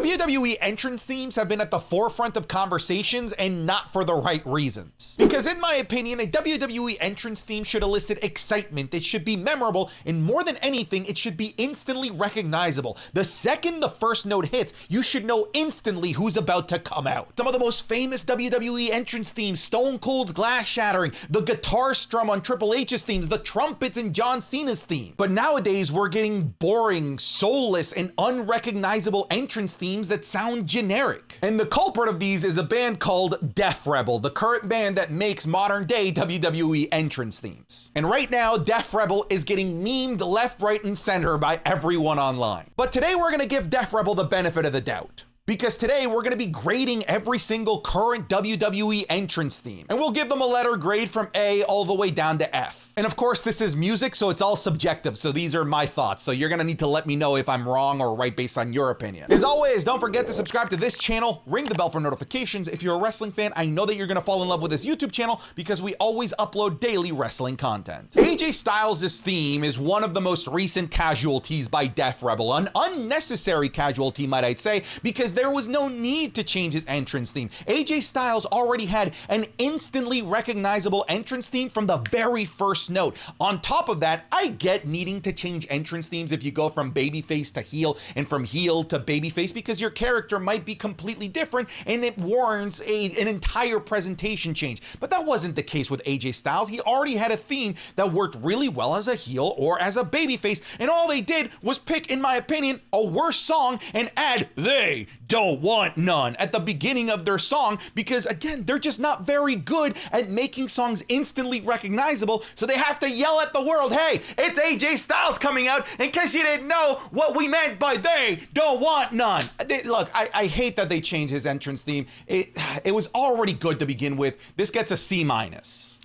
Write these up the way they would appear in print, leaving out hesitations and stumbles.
WWE entrance themes have been at the forefront of conversations, and not for the right reasons. Because in my opinion, a WWE entrance theme should elicit excitement, it should be memorable, and more than anything, it should be instantly recognizable. The second the first note hits, you should know instantly who's about to come out. Some of the most famous WWE entrance themes, Stone Cold's Glass Shattering, the guitar strum on Triple H's themes, the trumpets in John Cena's theme. But nowadays, we're getting boring, soulless, and unrecognizable entrance themes that sound generic. And the culprit of these is a band called Def Rebel, the current band that makes modern day WWE entrance themes. And right now, Def Rebel is getting memed left, right, and center by everyone online. But today we're gonna give Def Rebel the benefit of the doubt. Because today we're gonna be grading every single current WWE entrance theme. And we'll give them a letter grade from A all the way down to F. And of course, this is music, so it's all subjective. So these are my thoughts. So you're gonna need to let me know if I'm wrong or right based on your opinion. As always, don't forget to subscribe to this channel, ring the bell for notifications. If you're a wrestling fan, I know that you're gonna fall in love with this YouTube channel because we always upload daily wrestling content. AJ Styles' theme is one of the most recent casualties by Def Rebel, an unnecessary casualty, might I say, because there was no need to change his entrance theme. AJ Styles already had an instantly recognizable entrance theme from the very first note. On top of that, I get needing to change entrance themes if you go from babyface to heel and from heel to babyface because your character might be completely different and it warrants an entire presentation change. But that wasn't the case with AJ Styles. He already had a theme that worked really well as a heel or as a babyface, and all they did was pick, in my opinion, a worse song and add "They Don't Want None" at the beginning of their song because, again, they're just not very good at making songs instantly recognizable, so they have to yell at the world, "Hey, it's AJ Styles coming out in case you didn't know what we meant by they don't want none." Look, I hate that they changed his entrance theme. It was already good to begin with. This gets a C-.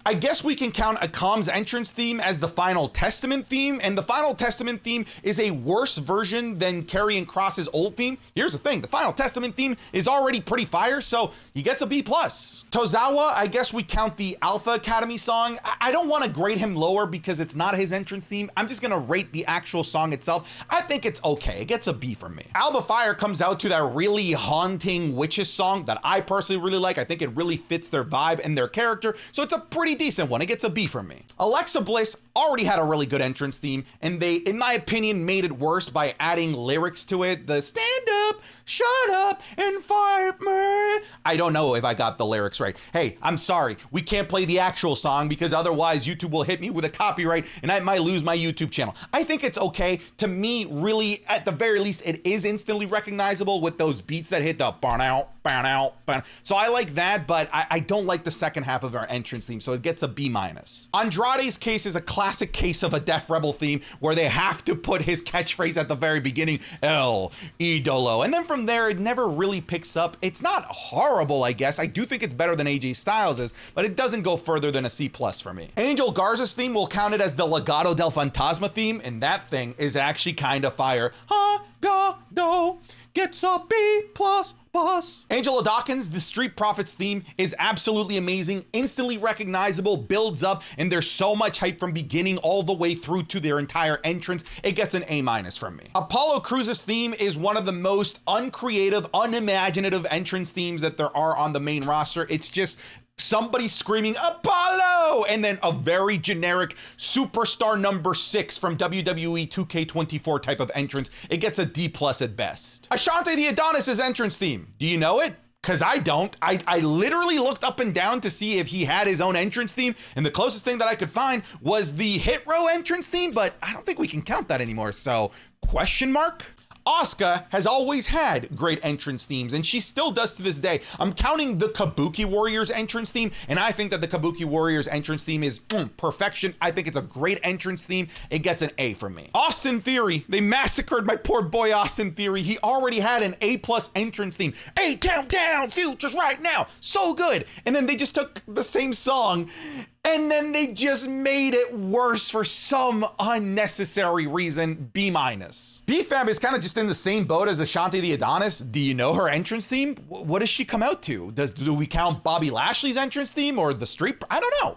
I guess we can count Akam's entrance theme as the Final Testament theme, and the Final Testament theme is a worse version than Karrion Kross's old theme. Here's the thing, the Final Testament theme is already pretty fire, so he gets a B+. Tozawa, I guess we count the Alpha Academy song. I don't want to grade him lower because it's not his entrance theme. I'm just gonna rate the actual song itself. I think it's okay, it gets a B from me. Alba Fire comes out to that really haunting witches song that I personally really like. I think it really fits their vibe and their character, so it's a pretty decent one. It gets a B from me. Alexa Bliss already had a really good entrance theme, and they, in my opinion, made it worse by adding lyrics to it. The "stand up, shut up, and fight me." I don't know if I got the lyrics right. Hey, I'm sorry. We can't play the actual song because otherwise YouTube will hit me with a copyright and I might lose my YouTube channel. I think it's okay. To me, really, at the very least, it is instantly recognizable with those beats that hit the burn out. So I like that, but I don't like the second half of our entrance theme, so it gets a B-. Andrade's case is a classic case of a Def Rebel theme where they have to put his catchphrase at the very beginning, "El Idolo," and then from there it never really picks up. It's not horrible, I guess. I do think it's better than AJ Styles', but it doesn't go further than a C+ for me. Angel Garza's theme will count it as the Legado del Fantasma theme, and that thing is actually kind of fire. Legado gets a B++. Angelo Dawkins, the Street Profits theme, is absolutely amazing, instantly recognizable, builds up, and there's so much hype from beginning all the way through to their entire entrance. It gets an A- from me. Apollo Cruz's theme is one of the most uncreative, unimaginative entrance themes that there are on the main roster. It's just somebody screaming "Apollo" and then a very generic superstar number 6 from WWE 2K24 type of entrance. It gets a D+ at best. Ashante the Adonis's entrance theme. Do you know it? Because I don't. I literally looked up and down to see if he had his own entrance theme, and the closest thing that I could find was the Hit Row entrance theme, but I don't think we can count that anymore, so question mark? Asuka has always had great entrance themes, and she still does to this day. I'm counting the Kabuki Warriors entrance theme, and I think that the Kabuki Warriors entrance theme is perfection. I think it's a great entrance theme. It gets an A from me. Austin Theory, they massacred my poor boy Austin Theory. He already had an A+ entrance theme. A-Town Down, futures right now. So good. And then they just took the same song and then they just made it worse for some unnecessary reason. B-. BFAB is kind of just in the same boat as Ashante the Adonis. Do you know her entrance theme? What does she come out to? Do we count Bobby Lashley's entrance theme or the Street? I don't know.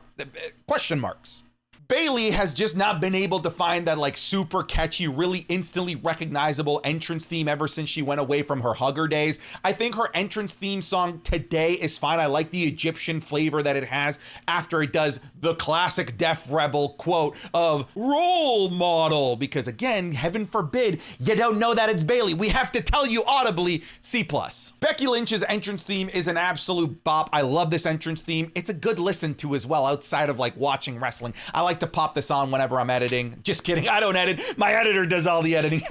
Question marks. Bailey has just not been able to find that like super catchy, really instantly recognizable entrance theme ever since she went away from her Hugger days. I think her entrance theme song today is fine. I like the Egyptian flavor that it has after it does the classic Def Rebel quote of role model, because again, heaven forbid you don't know that it's Bailey. We have to tell you audibly, C+. Becky Lynch's entrance theme is an absolute bop. I love this entrance theme. It's a good listen to as well outside of like watching wrestling. I like to pop this on whenever I'm editing. Just kidding, I don't edit. My editor does all the editing.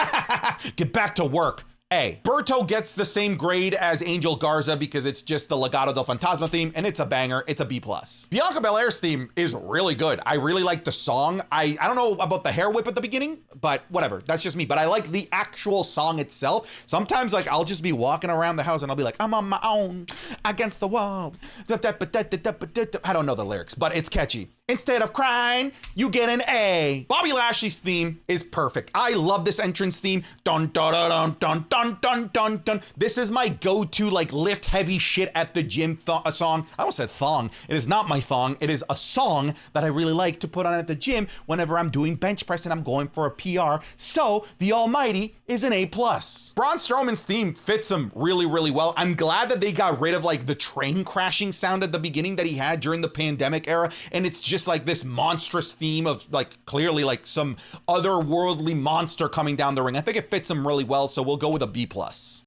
Get back to work. A. Berto gets the same grade as Angel Garza because it's just the Legado del Fantasma theme, and it's a banger. It's a B+. Bianca Belair's theme is really good. I really like the song. I don't know about the hair whip at the beginning, but whatever. That's just me. But I like the actual song itself. Sometimes like I'll just be walking around the house and I'll be like, I'm on my own against the wall. I don't know the lyrics, but it's catchy. Instead of crying, you get an A. Bobby Lashley's theme is perfect. I love this entrance theme. Dun dun dun dun dun dun dun dun. This is my go-to like lift heavy shit at the gym song. I almost said thong. It is not my thong. It is a song that I really like to put on at the gym whenever I'm doing bench press and I'm going for a PR. So the Almighty is an A+. Braun Strowman's theme fits him really, really well. I'm glad that they got rid of like the train crashing sound at the beginning that he had during the pandemic era, and it's just like this monstrous theme of like clearly like some otherworldly monster coming down the ring. I think it fits him really well, so we'll go with a B+. Oh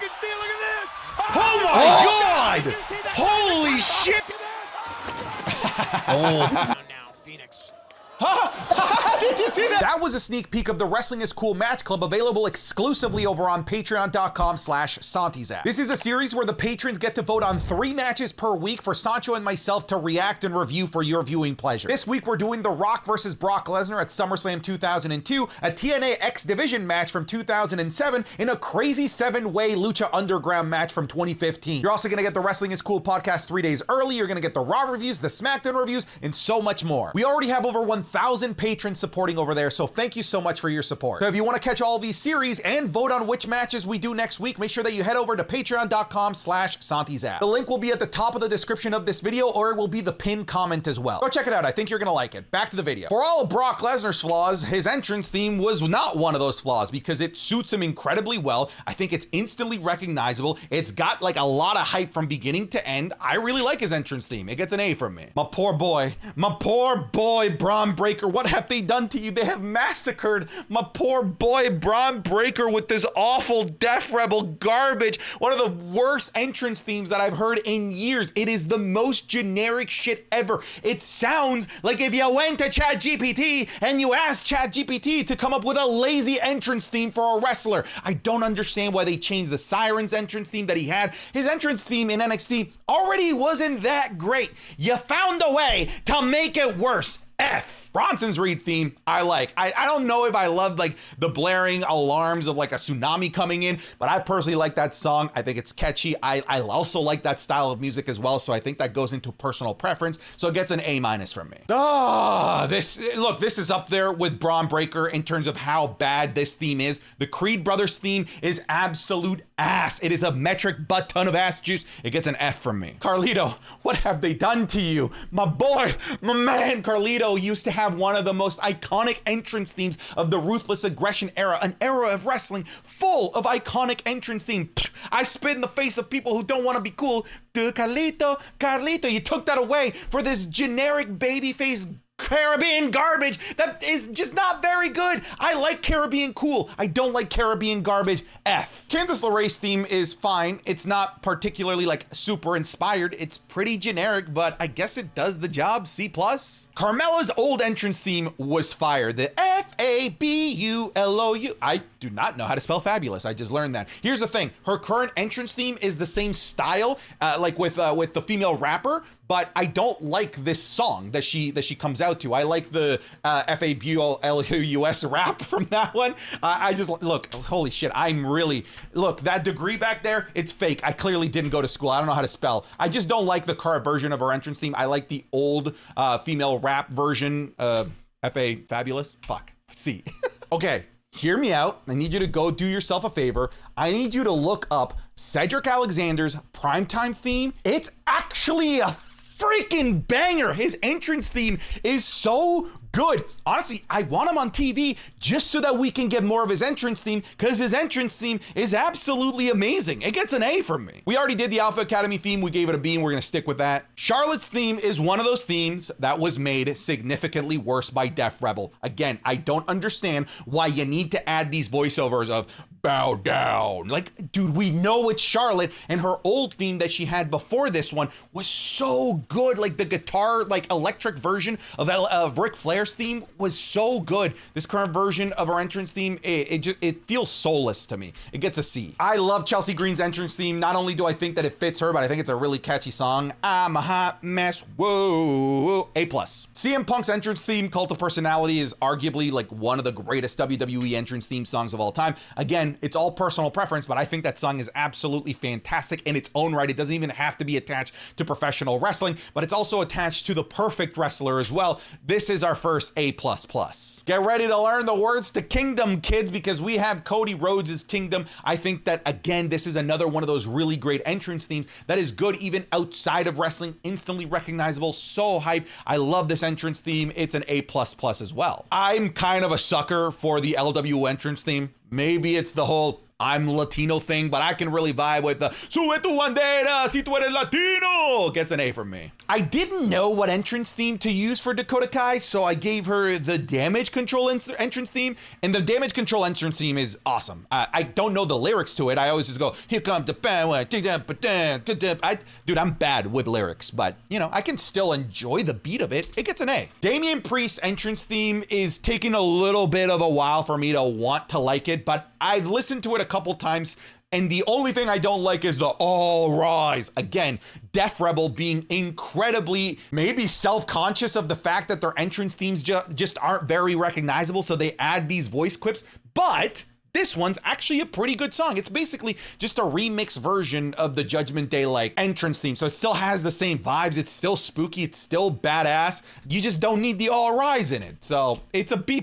my God! Holy shit! now, Phoenix. Did you see that? That was a sneak peek of the Wrestling is Cool Match Club, available exclusively over on patreon.com/SantiZap. This is a series where the patrons get to vote on 3 matches per week for Sancho and myself to react and review for your viewing pleasure. This week we're doing The Rock versus Brock Lesnar at SummerSlam 2002, a TNA X Division match from 2007, and a crazy 7-way Lucha Underground match from 2015. You're also gonna get the Wrestling is Cool podcast 3 days early. You're gonna get the Raw reviews, the SmackDown reviews, and so much more. We already have over 1,000 patrons supporting over there, so thank you so much for your support. So if you want to catch all these series and vote on which matches we do next week, make sure that you head over to patreon.com/SantiZap. The link will be at the top of the description of this video, or it will be the pinned comment as well. Go check it out. I think you're gonna like it. Back to the video. For all of Brock Lesnar's flaws, his entrance theme was not one of those flaws because it suits him incredibly well. I think it's instantly recognizable. It's got like a lot of hype from beginning to end. I really like his entrance theme. It gets an A from me. My poor boy, Braun Breaker. What have they done to you? They have massacred my poor boy Braun Breaker with this awful Def Rebel garbage. One of the worst entrance themes that I've heard in years. It is the most generic shit ever. It sounds like if you went to ChatGPT and you asked ChatGPT to come up with a lazy entrance theme for a wrestler. I don't understand why they changed the Sirens entrance theme that he had. His entrance theme in NXT already wasn't that great. You found a way to make it worse. F. Bronson's Reed theme, I like. I don't know if I love like the blaring alarms of like a tsunami coming in, but I personally like that song. I think it's catchy. I also like that style of music as well, so I think that goes into personal preference, so it gets an A- from me. This is up there with Braun Breaker in terms of how bad this theme is. The Creed Brothers theme is absolute ass. It is a metric butt ton of ass juice. It gets an F from me. Carlito, what have they done to you? My boy, my man, Carlito used to have one of the most iconic entrance themes of the Ruthless Aggression era, an era of wrestling full of iconic entrance themes. I spit in the face of people who don't want to be cool. Dude, Carlito, you took that away for this generic babyface Caribbean garbage that is just not very good. I like Caribbean cool. I don't like Caribbean garbage. F. Candice LeRae's theme is fine. It's not particularly like super inspired. It's pretty generic, but I guess it does the job. C+. Carmella's old entrance theme was fire. The Fabulou. I do not know how to spell fabulous. I just learned that. Here's the thing. Her current entrance theme is the same style, like with the female rapper, but I don't like this song that she comes out to. I like the Fabulous rap from that one. I just, look, holy shit, look, that degree back there, it's fake. I clearly didn't go to school. I don't know how to spell. I just don't like the current version of her entrance theme. I like the old female rap version. Fabulous? Fuck. C. Okay. Hear me out. I need you to go do yourself a favor. I need you to look up Cedric Alexander's primetime theme. It's actually a freaking banger. His entrance theme is so good. Honestly, I want him on TV just so that we can get more of his entrance theme, because his entrance theme is absolutely amazing. It gets an A from me. We already did the Alpha Academy theme. We gave it a B, and we're going to stick with that. Charlotte's theme is one of those themes that was made significantly worse by Def Rebel. Again, I don't understand why you need to add these voiceovers of bow down. Like, dude, we know it's Charlotte, and her old theme that she had before this one was so good. Like the guitar, like electric version of Ric Flair's theme was so good. This current version of her entrance theme, it feels soulless to me. It gets a C. I love Chelsea Green's entrance theme. Not only do I think that it fits her, but I think it's a really catchy song. I'm a hot mess, whoa, A+. CM Punk's entrance theme, Cult of Personality, is arguably like one of the greatest WWE entrance theme songs of all time. Again, it's all personal preference, but I think that song is absolutely fantastic in its own right. It doesn't even have to be attached to professional wrestling, but it's also attached to the perfect wrestler as well. This is our first A++. Get ready to learn the words to Kingdom, kids, because we have Cody Rhodes' Kingdom. I think that, again, this is another one of those really great entrance themes that is good even outside of wrestling, instantly recognizable, so hype. I love this entrance theme. It's an A++ as well. I'm kind of a sucker for the LW entrance theme. Maybe it's the whole I'm Latino thing, but I can really vibe with the Sube tu bandera si tú eres Latino. Gets an A from me. I didn't know what entrance theme to use for Dakota Kai, so I gave her the Damage Control entrance theme, and the Damage Control entrance theme is awesome. I don't know the lyrics to it. I always just go, here comes the band, dude, I'm bad with lyrics, but you know, I can still enjoy the beat of it. It gets an A. Damian Priest's entrance theme is taking a little bit of a while for me to want to like it, but I've listened to it a couple times, and the only thing I don't like is the all rise. Again, Def Rebel being incredibly maybe self-conscious of the fact that their entrance themes just aren't very recognizable, so they add these voice quips, but this one's actually a pretty good song. It's basically just a remix version of the Judgment Day like entrance theme. So it still has the same vibes. It's still spooky. It's still badass. You just don't need the all rise in it. So it's a B+,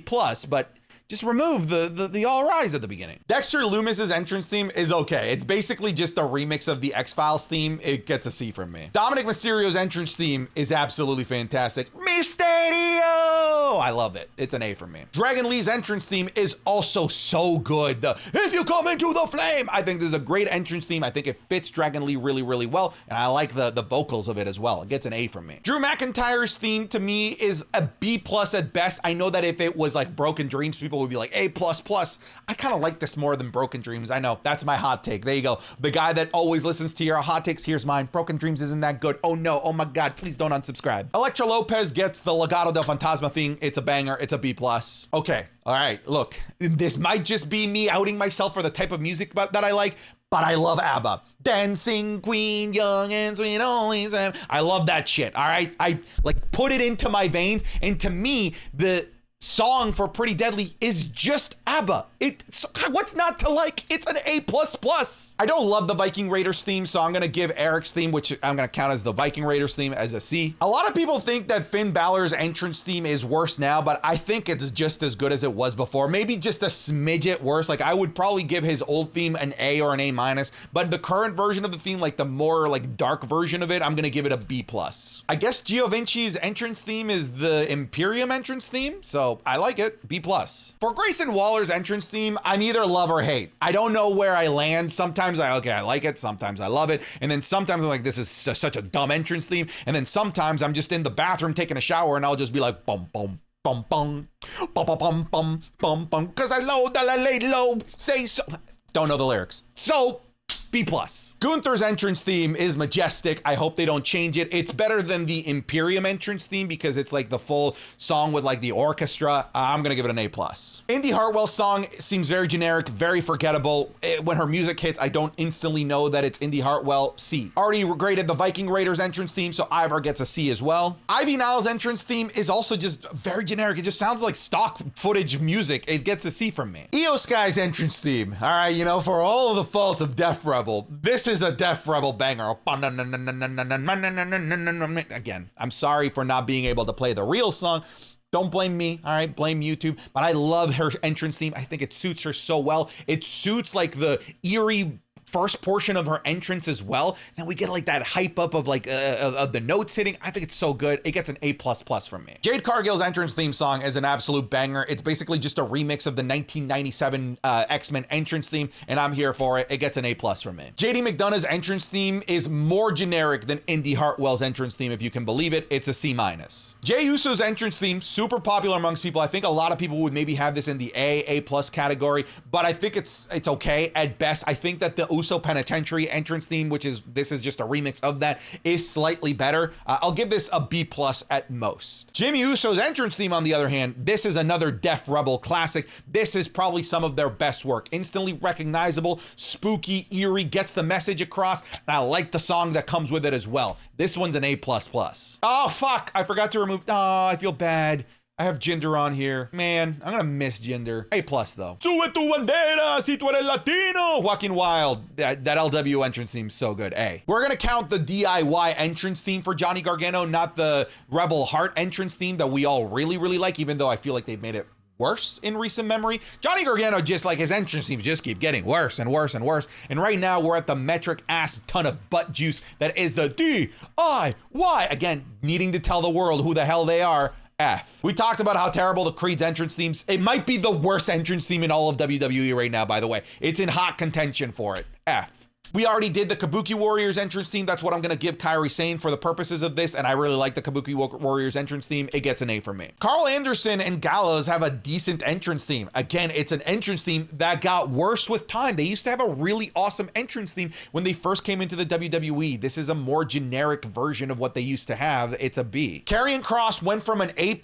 but just remove the all rise at the beginning. Dexter Lumis's entrance theme is okay. It's basically just a remix of the X-Files theme. It gets a C from me. Dominic Mysterio's entrance theme is absolutely fantastic. Mysterio! I love it. It's an A from me. Dragon Lee's entrance theme is also so good. If you come into the flame, I think this is a great entrance theme. I think it fits Dragon Lee really, really well, and I like the vocals of it as well. It gets an A from me. Drew McIntyre's theme to me is a B+ at best. I know that if it was like Broken Dreams, people would be like A++. I kind of like this more than Broken Dreams. I know, that's my hot take. There you go. The guy that always listens to your hot takes, here's mine. Broken Dreams isn't that good. Oh no, oh my God, please don't unsubscribe. Elektra Lopez gets the Legado del Fantasma thing. It's a banger, it's a B+. Okay, all right, look, this might just be me outing myself for the type of music that I like, but I love ABBA. Dancing Queen, young and sweet, always. I love that shit, all right? I like put it into my veins, and to me, the song for Pretty Deadly is just ABBA. What's not to like? It's an A++. I don't love the Viking Raiders theme, so I'm gonna give Eric's theme, which I'm gonna count as the Viking Raiders theme, as a C. A lot of people think that Finn Balor's entrance theme is worse now, but I think it's just as good as it was before. Maybe just a smidget worse. Like I would probably give his old theme an A or an A-, but the current version of the theme, like the more like dark version of it, I'm gonna give it a B+. I guess Gio Vinci's entrance theme is the Imperium entrance theme, so I like it, B+. For Grayson Waller's entrance theme, I'm either love or hate. I don't know where I land. Sometimes I like it, sometimes I love it, and then sometimes I'm like, this is such a dumb entrance theme, and then sometimes I'm just in the bathroom taking a shower and I'll just be like, bum, bum, bum, bum, bum, bum, bum, bum, bum, bum, cause I low that I lay low, say so. Don't know the lyrics. So, B+. Gunther's entrance theme is majestic. I hope they don't change it. It's better than the Imperium entrance theme because it's like the full song with like the orchestra. I'm gonna give it an A+. Indy Hartwell's song seems very generic, very forgettable. When her music hits, I don't instantly know that it's Indy Hartwell. C. Already graded the Viking Raiders entrance theme, so Ivor gets a C as well. Ivy Niles' entrance theme is also just very generic. It just sounds like stock footage music. It gets a C from me. Io Sky's entrance theme. All right, you know, for all of the faults of Def Rebel, this is a Def Rebel banger. Again, I'm sorry for not being able to play the real song. Don't blame me, all right? Blame YouTube. But I love her entrance theme. I think it suits her so well. It suits like the eerie first portion of her entrance as well. Then we get like that hype up of like of the notes hitting. I think it's so good. It gets an A++ from me. Jade Cargill's entrance theme song is an absolute banger. It's basically just a remix of the 1997 X-Men entrance theme, and I'm here for it. It gets an A+ from me. JD McDonough's entrance theme is more generic than Indy Hartwell's entrance theme, if you can believe it. It's a C-. Jey Uso's entrance theme, super popular amongst people. I think a lot of people would maybe have this in the A+ category, but I think it's okay at best. I think that the Uso Penitentiary entrance theme, this is just a remix of that, is slightly better. I'll give this a B+ at most. Jimmy Uso's entrance theme, on the other hand, this is another Def Rebel classic. This is probably some of their best work. Instantly recognizable, spooky, eerie, gets the message across, and I like the song that comes with it as well. This one's an A++. Oh, fuck, I forgot to remove, oh, I feel bad. I have Jinder on here. Man, I'm gonna miss Jinder. A+ though. Sube tu bandera, si tu eres latino. Joaquin Wild, that LW entrance theme is so good. A. We're gonna count the DIY entrance theme for Johnny Gargano, not the Rebel Heart entrance theme that we all really, really like, even though I feel like they've made it worse in recent memory. Johnny Gargano, just like his entrance themes just keep getting worse and worse and worse. And right now we're at the metric ass ton of butt juice that is the DIY. Again, needing to tell the world who the hell they are. F. We talked about how terrible the Creed's entrance themes. It might be the worst entrance theme in all of WWE right now, by the way. It's in hot contention for it. F. We already did the Kabuki Warriors entrance theme. That's what I'm going to give Kairi Sane for the purposes of this, and I really like the Kabuki Warriors entrance theme. It gets an A from me. Carl Anderson and Gallows have a decent entrance theme. Again, it's an entrance theme that got worse with time. They used to have a really awesome entrance theme when they first came into the WWE. This is a more generic version of what they used to have. It's a B. Karrion Kross went from an A+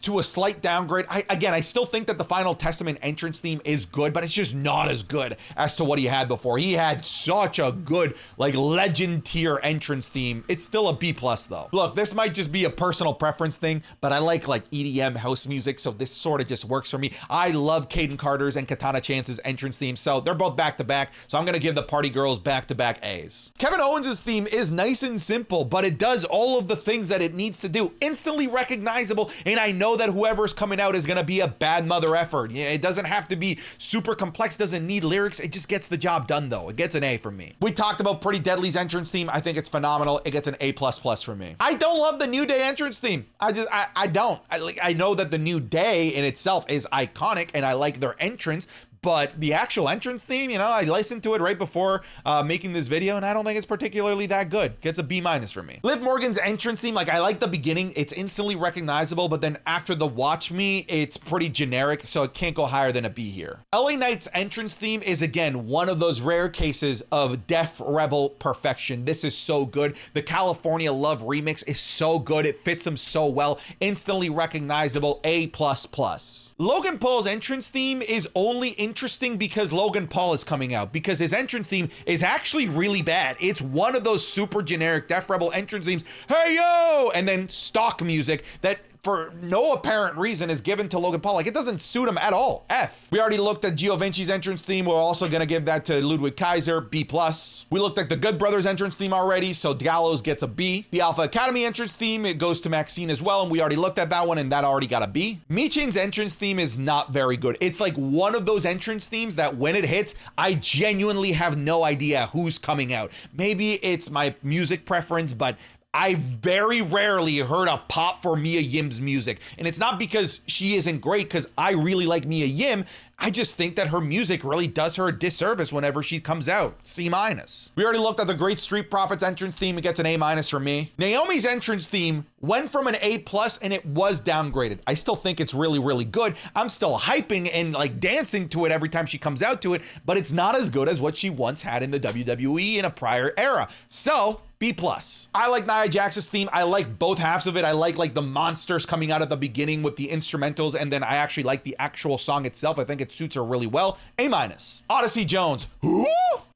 to a slight downgrade. I still think that the Final Testament entrance theme is good, but it's just not as good as to what he had before. He had such a good, like, legend tier entrance theme. It's still a B+ though. Look, this might just be a personal preference thing, but I like EDM house music, so this sort of just works for me. I love Caden Carter's and Katana Chance's entrance theme, so they're both back to back, so I'm gonna give the Party Girls back to back A's. Kevin Owens' theme is nice and simple, but it does all of the things that it needs to do. Instantly recognizable, and I know that whoever's coming out is gonna be a bad mother effort. Yeah, it doesn't have to be super complex, doesn't need lyrics, it just gets the job done though. It gets an A from me. We talked about Pretty Deadly's entrance theme. I think it's phenomenal. It gets an A++ from me. I don't love the New Day entrance theme. I don't. I know that the New Day in itself is iconic and I like their entrance, but the actual entrance theme, you know, I listened to it right before making this video, and I don't think it's particularly that good. Gets a B- from me. Liv Morgan's entrance theme, I like the beginning. It's instantly recognizable, but then after the watch me, it's pretty generic, so it can't go higher than a B here. LA Knight's entrance theme is, again, one of those rare cases of Def Rebel perfection. This is so good. The California Love remix is so good. It fits him so well. Instantly recognizable, A++. Logan Paul's entrance theme is only interesting because Logan Paul is coming out, because his entrance theme is actually really bad. It's one of those super generic Def Rebel entrance themes, hey yo, and then stock music that for no apparent reason is given to Logan Paul. Like, it doesn't suit him at all. F. We already looked at Gio Vinci's entrance theme. We're also gonna give that to Ludwig Kaiser, B+. We looked at the Good Brothers entrance theme already, so Gallows gets a B. The Alpha Academy entrance theme, it goes to Maxine as well, and we already looked at that one, and that already got a B. Michin's entrance theme is not very good. It's like one of those entrance themes that when it hits, I genuinely have no idea who's coming out. Maybe it's my music preference, but I very rarely heard a pop for Mia Yim's music. And it's not because she isn't great, because I really like Mia Yim. I just think that her music really does her a disservice whenever she comes out. C-. We already looked at the Great Street Profits entrance theme. It gets an A- from me. Naomi's entrance theme went from an A+ and it was downgraded. I still think it's really, really good. I'm still hyping and dancing to it every time she comes out to it, but it's not as good as what she once had in the WWE in a prior era. So, B+. I like Nia Jax's theme. I like both halves of it. I like the monsters coming out at the beginning with the instrumentals, and then I actually like the actual song itself. I think it suits her really well. A-. Odyssey Jones. Who?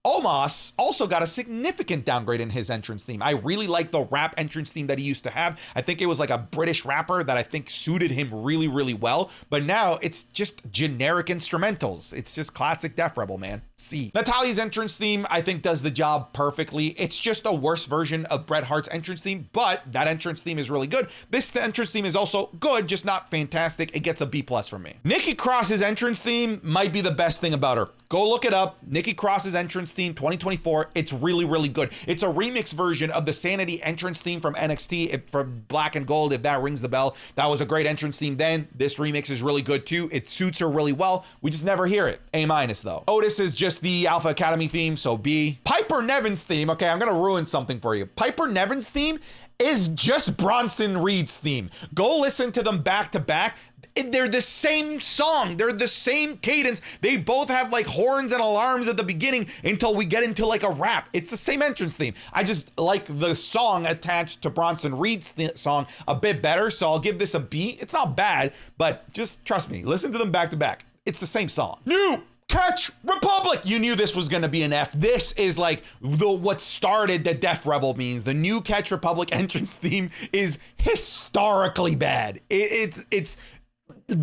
Omos also got a significant downgrade in his entrance theme. I really like the rap entrance theme that he used to have. I think it was like a British rapper that I think suited him really, really well. But now it's just generic instrumentals. It's just classic Def Rebel, man. C. Natalia's entrance theme, I think, does the job perfectly. It's just a worse version of Bret Hart's entrance theme, but that entrance theme is really good. This entrance theme is also good, just not fantastic. It gets a B+ from me. Nikki Cross's entrance theme might be the best thing about her. Go look it up. Nikki Cross's entrance entrance theme 2024. It's really, really good. It's a remix version of the Sanity entrance theme from NXT, from Black and Gold, if that rings the bell. That was a great entrance theme then. This remix is really good too. It suits her really well. We just never hear it. A- though. Otis is just the Alpha Academy theme, so B. Piper Niven's theme, okay, I'm gonna ruin something for you. Piper Niven's theme is just Bronson Reed's theme. Go listen to them back to back. They're the same song. They're the same cadence. They both have like horns and alarms at the beginning until we get into like a rap. It's the same entrance theme. I just like the song attached to Bronson Reed's song a bit better, so I'll give this a B. It's not bad, but just trust me, listen to them back to back. It's the same song. New Catch Republic. You knew this was going to be an F. This is like what started the Def Rebel means. The New Catch Republic entrance theme is historically bad. It's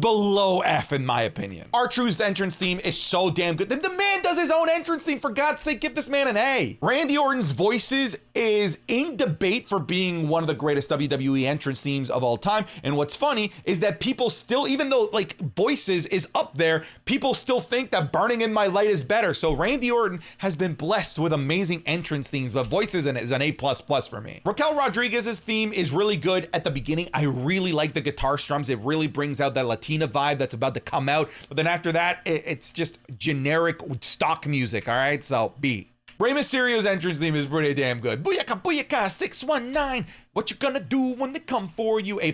below F in my opinion. R-Truth's entrance theme is so damn good. The man does his own entrance theme. For God's sake, give this man an A. Randy Orton's Voices is in debate for being one of the greatest WWE entrance themes of all time. And what's funny is that people still, even though like Voices is up there, people still think that Burning in My Light is better. So Randy Orton has been blessed with amazing entrance themes, but Voices is an A++ for me. Raquel Rodriguez's theme is really good at the beginning. I really like the guitar strums. It really brings out that Latina vibe that's about to come out. But then after that, it's just generic stock music, all right? So B. Rey Mysterio's entrance theme is pretty damn good. Booyaka, booyaka, 619. What you gonna do when they come for you? A+.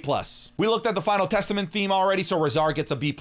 We looked at the Final Testament theme already, so Razar gets a B+.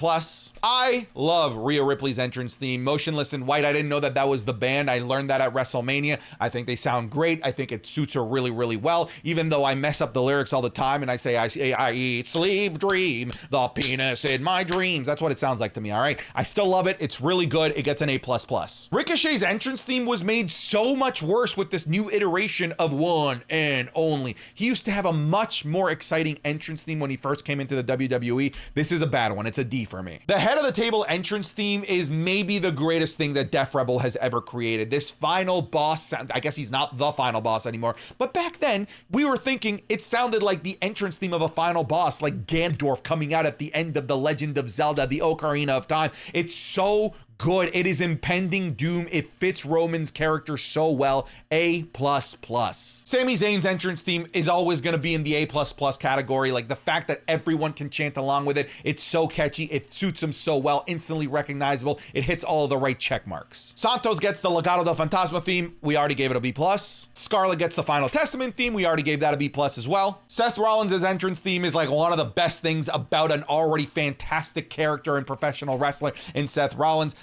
I love Rhea Ripley's entrance theme. Motionless in White, I didn't know that that was the band. I learned that at WrestleMania. I think they sound great. I think it suits her really, really well, even though I mess up the lyrics all the time and I say, I eat, sleep, dream, the penis in my dreams. That's what it sounds like to me, all right? I still love it. It's really good. It gets an A++. Ricochet's entrance theme was made so much worse with this new iteration of One and Only. He used to have a much more exciting entrance theme when he first came into the WWE. This is a bad one. It's a D for me. The Head of the Table entrance theme is maybe the greatest thing that Def Rebel has ever created. This final boss, I guess he's not the final boss anymore, but back then we were thinking it sounded like the entrance theme of a final boss, like Gandorf coming out at the end of The Legend of Zelda, the Ocarina of Time. It's so good. It is impending doom. It fits Roman's character so well. A++. Sami Zayn's entrance theme is always going to be in the A++ category. Like the fact that everyone can chant along with it. It's so catchy. It suits him so well. Instantly recognizable. It hits all of the right check marks. Santos gets the Legado del Fantasma theme. We already gave it a B+. Scarlett gets the Final Testament theme. We already gave that a B+ as well. Seth Rollins' entrance theme is like one of the best things about an already fantastic character and professional wrestler in Seth Rollins.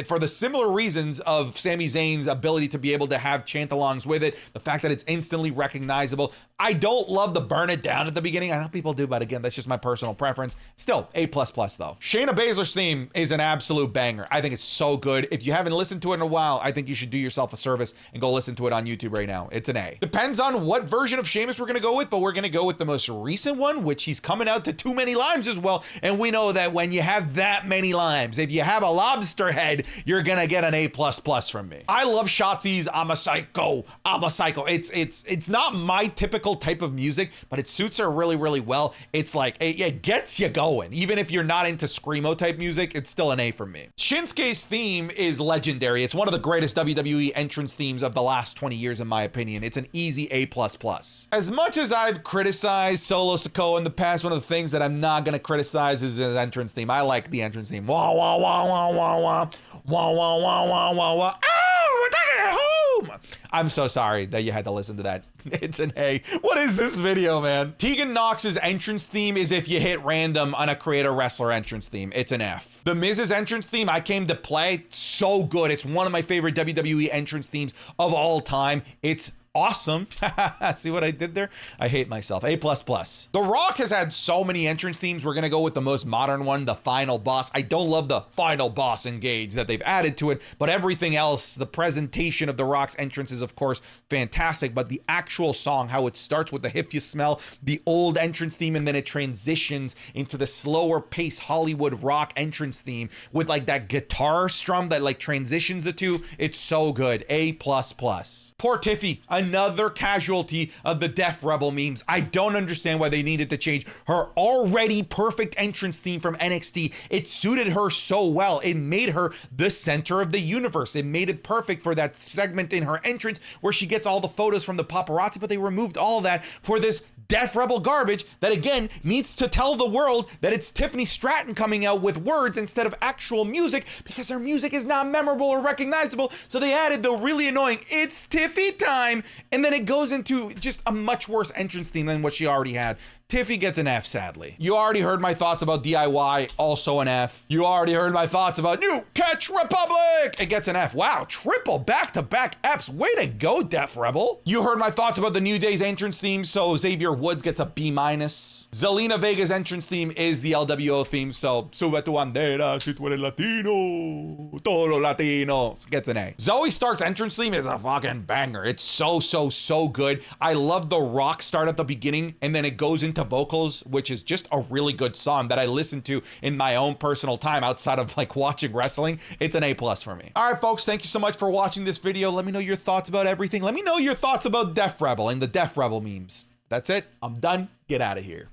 For the similar reasons of Sami Zayn's ability to be able to have chant-alongs with it, the fact that it's instantly recognizable. I don't love the burn it down at the beginning. I know people do, but again, that's just my personal preference. Still, A++ though. Shayna Baszler's theme is an absolute banger. I think it's so good. If you haven't listened to it in a while, I think you should do yourself a service and go listen to it on YouTube right now. It's an A. Depends on what version of Sheamus we're gonna go with, but we're gonna go with the most recent one, which he's coming out to too many limes as well. And we know that when you have that many limes, if you have a lobster head, you're gonna get an A++ from me. I love Shotzi's I'm a Psycho. I'm a Psycho. It's not my typical type of music, but it suits her really, really well. It's like, it gets you going. Even if you're not into Screamo type music, it's still an A from me. Shinsuke's theme is legendary. It's one of the greatest WWE entrance themes of the last 20 years, in my opinion. It's an easy A++. As much as I've criticized Solo Sikoa in the past, one of the things that I'm not gonna criticize is his entrance theme. I like the entrance theme. Wah, wah, wah, wah, wah, wah. Wah, wah, wah, wah, wah, wah. Oh, we're taking it home. I'm so sorry that you had to listen to that. It's an A. What is this video, man? Tegan Nox's entrance theme is if you hit random on a Create a Wrestler entrance theme. It's an F. The Miz's entrance theme, I Came to Play, so good. It's one of my favorite WWE entrance themes of all time. It's awesome. See what I did there? I hate myself. A++. The Rock has had so many entrance themes. We're gonna go with the most modern one, the Final Boss. I don't love the Final Boss Engage that they've added to it, but everything else, the presentation of the Rock's entrance is of course fantastic, but the actual song, how it starts with the If You Smell, the old entrance theme, and then it transitions into the slower pace Hollywood Rock entrance theme with like that guitar strum that like transitions the two. It's so good. A++. Poor Tiffy, another casualty of the Def Rebel memes. I don't understand why they needed to change her already perfect entrance theme from NXT. It suited her so well. It made her the center of the universe. It made it perfect for that segment in her entrance where she gets all the photos from the paparazzi, but they removed all that for this Def Rebel garbage that, again, needs to tell the world that it's Tiffany Stratton coming out with words instead of actual music, because their music is not memorable or recognizable. So they added the really annoying "It's Tiffy time," and then it goes into just a much worse entrance theme than what she already had. Tiffy gets an F, sadly. You already heard my thoughts about DIY, also an F. You already heard my thoughts about New Catch Republic. It gets an F. Wow, triple back-to-back Fs. Way to go, Def Rebel. You heard my thoughts about the New Day's entrance theme, so Xavier Woods gets a B-. Zelina Vega's entrance theme is the LWO theme, so Sube tu bandera, si tu eres latino, todo latino, gets an A. Zoe Stark's entrance theme is a fucking banger. It's so good. I love the rock start at the beginning, and then it goes into vocals, which is just a really good song that I listen to in my own personal time outside of like watching wrestling. It's an A+ for me. All right, folks, thank you so much for watching this video. Let me know your thoughts about everything. Let me know your thoughts about Def Rebel and the Def Rebel memes. That's it. I'm done. Get out of here.